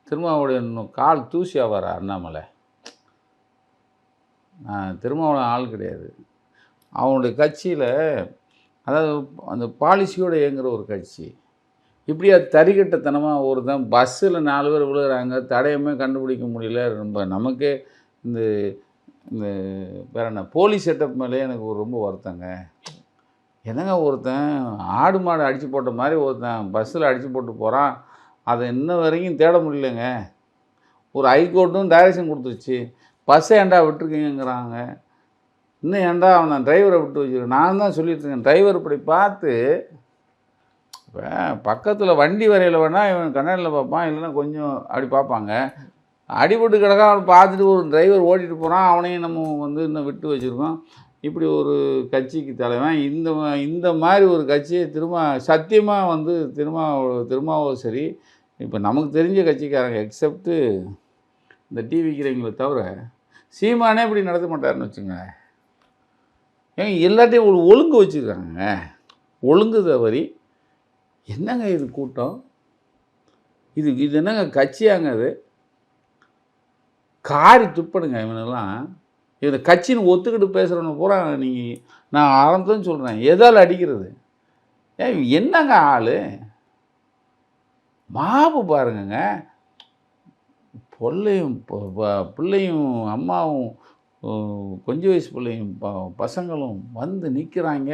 திருமாவளவன் இன்னும் கால் தூசி ஆவாரா அண்ணாமலை? திருமாவளவன் ஆள் கிடையாது. அவனுடைய கட்சியில் அதாவது அந்த பாலிசியோடு இயங்குகிற ஒரு கட்சி. இப்படியா தறிக்கட்டத்தனமாக ஒருத்தன் பஸ்ஸில் 4 பேர் விழுகிறாங்க, தடயமே கண்டுபிடிக்க முடியல. ரொம்ப நமக்கே இந்த இந்த வேற என்ன போலீஸ் செட்டப் மேலே எனக்கு ரொம்ப வருத்தங்க. என்னங்க ஒருத்தன் ஆடு மாடு அடித்து போட்ட மாதிரி ஒருத்தன் பஸ்ஸில் அடித்து போட்டு போகிறான், அதை இன்ன வரைக்கும் தேட முடியலங்க. ஒரு ஹைகோர்ட்டும் டைரக்ஷன் கொடுத்துருச்சு, பஸ்ஸை ஏன்டா விட்டுருக்கீங்கிறாங்க. இன்னும் ஏன்டா அவனை டிரைவரை விட்டு வச்சுருக்கேன். நான் தான் சொல்லிட்டுருக்கேன், டிரைவர் இப்படி பார்த்து இப்போ பக்கத்தில் வண்டி வரையில் வேணால் இவன் கண்ணாடியில் பார்ப்பான், இல்லைன்னா கொஞ்சம் அப்படி பார்ப்பாங்க. அடிபட்டு கிடக்கா அவனை பார்த்துட்டு ஒரு டிரைவர் ஓட்டிகிட்டு போகிறான், அவனையும் நம்ம இன்னும் விட்டு வச்சுருக்கோம். இப்படி ஒரு கட்சிக்கு தலைவன் இந்த மாதிரி ஒரு கட்சியை சத்தியமாக திருமாவும் சரி, இப்போ நமக்கு தெரிஞ்ச கட்சிக்காரங்க எக்ஸப்ட்டு இந்த டிவிக்கிறவங்களை தவிர சீமானே இப்படி நடத்த மாட்டாருன்னு வச்சுங்க. ஏங்க எல்லாத்தையும் ஒரு ஒழுங்கு வச்சுருக்காங்க. ஒழுங்கு தவறி என்னங்க இது கூட்டம், இது என்னங்க கட்சியாங்க? அது காரி துப்பணுங்க இவனெல்லாம். இவனை கட்சின்னு ஒத்துக்கிட்டு பேசுகிறவனை பூரா நான் ஆரம்பத்துன்னு சொல்கிறேன், எதால் அடிக்கிறது? என்னங்க ஆள் மாவு பாருங்கங்க. பிள்ளையும் அம்மாவும் கொஞ்சம் வயசு பிள்ளையும் பசங்களும் நிற்கிறாங்க.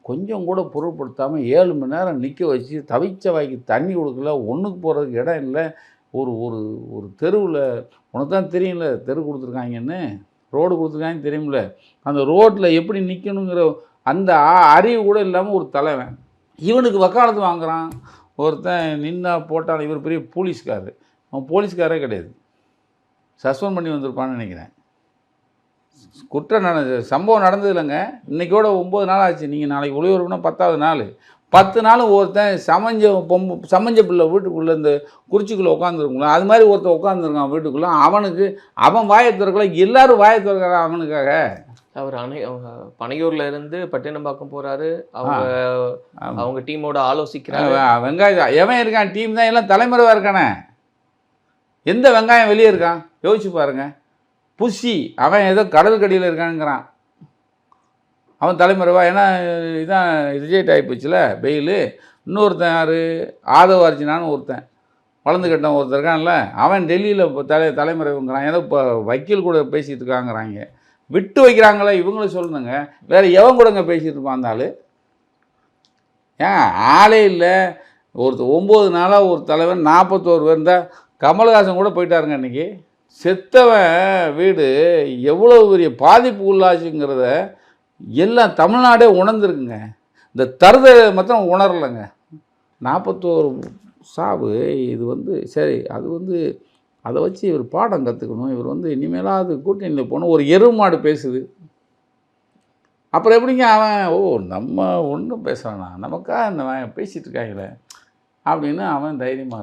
கொஞ்சம் கூட பொருட்படுத்தாமல் 7 மணி நேரம் நிற்க வச்சு தவிச்ச வாய்க்கு தண்ணி கொடுக்கல, ஒன்றுக்கு போகிறதுக்கு இடம் இல்லை. ஒரு ஒரு தெருவில் உனக்கு தான் தெரியல, தெரு கொடுத்துருக்காங்கன்னு, ரோடு கொடுத்துருக்காங்கன்னு தெரியுமில்ல, அந்த ரோட்டில் எப்படி நிற்கணுங்கிற அந்த அறிவு கூட இல்லாமல் ஒரு தலைவன் இவனுக்கு வக்காலத்து வாங்குகிறான். ஒருத்தன் நின்னா போட்டான். இவர் பெரிய போலீஸ்காரர், அவன் போலீஸ்காரே கிடையாது, சஸ்பெண்ட் பண்ணி வந்திருப்பான்னு நினைக்கிறேன். சம்பவம் நடந்தது இல்லைங்க, இன்றைக்கோட 9 நாள் ஆச்சு. நீங்கள் நாளைக்கு ஒளிபரப்புனா 10வது நாள். 10 நாளும் ஒருத்தன் சமஞ்ச பிள்ளை வீட்டுக்குள்ளே இந்த குறிச்சிக்குள்ளே உட்காந்துருக்குங்களா, அது மாதிரி ஒருத்தன் உட்காந்துருக்கான் வீட்டுக்குள்ளே. அவன் வாயை திறக்கல, எல்லோரும் வாயை திறக்கிறான் அவனுக்காக. அவர் பனையூரில் இருந்து பட்டினம்பாக்கம் போகிறாரு, அவங்க டீமோட ஆலோசிக்கிறாங்க. வெங்காயம் எவன் இருக்கான்? டீம் தான் எல்லாம் தலைமறைவாக இருக்கானே. எந்த வெங்காயம் வெளியே இருக்கான் யோசிச்சு பாருங்க. புஷி அவன் ஏதோ கடல் கடியில் இருக்கானுங்கிறான், அவன் தலைமறைவா. ஏன்னா இதுதான் ரிஜெக்ட் ஆகிப்போச்சுல பெயிலு. இன்னொருத்தன் யார், ஆதவ அர்ஜுனான்னு ஒருத்தன் வளர்ந்து கட்டன் ஒருத்தர் இருக்கான்ல, அவன் டெல்லியில் தலைமறைவுங்கிறான். ஏதோ இப்போ வக்கீல் கூட பேசிகிட்டு இருக்காங்கிறாங்க. விட்டு வைக்கிறாங்களே இவங்களும் சொல்லணுங்க. வேறு எவன் கூடங்க பேசிகிட்டு இருப்பான் அந்த ஆள்? ஏன் ஆளே இல்லை. 9 நாளாக ஒரு தலைவன் 41 பேர் இருந்தால் கமல்ஹாசன் கூட போயிட்டாருங்க. இன்றைக்கி செத்தவன் வீடு எவ்வளோ பெரிய பாதிப்பு உள்ளாச்சுங்கிறத எல்லாம் தமிழ்நாடே உணர்ந்துருக்குங்க. இந்த தருதலை மாத்திரம் உணரலைங்க. 41 சாவு. இது சரி, அது அதை வச்சு இவர் பாடம் கற்றுக்கணும். இவர் இனிமேலாவது கூட்டணியில் போகணும். ஒரு எருமாடு பேசுது, அப்புறம் எப்படிங்க அவன் நம்ம ஒன்றும் பேசுகிறானா, நமக்காக இந்த பேசிகிட்டு இருக்காங்களே அப்படின்னு அவன் தைரியமாக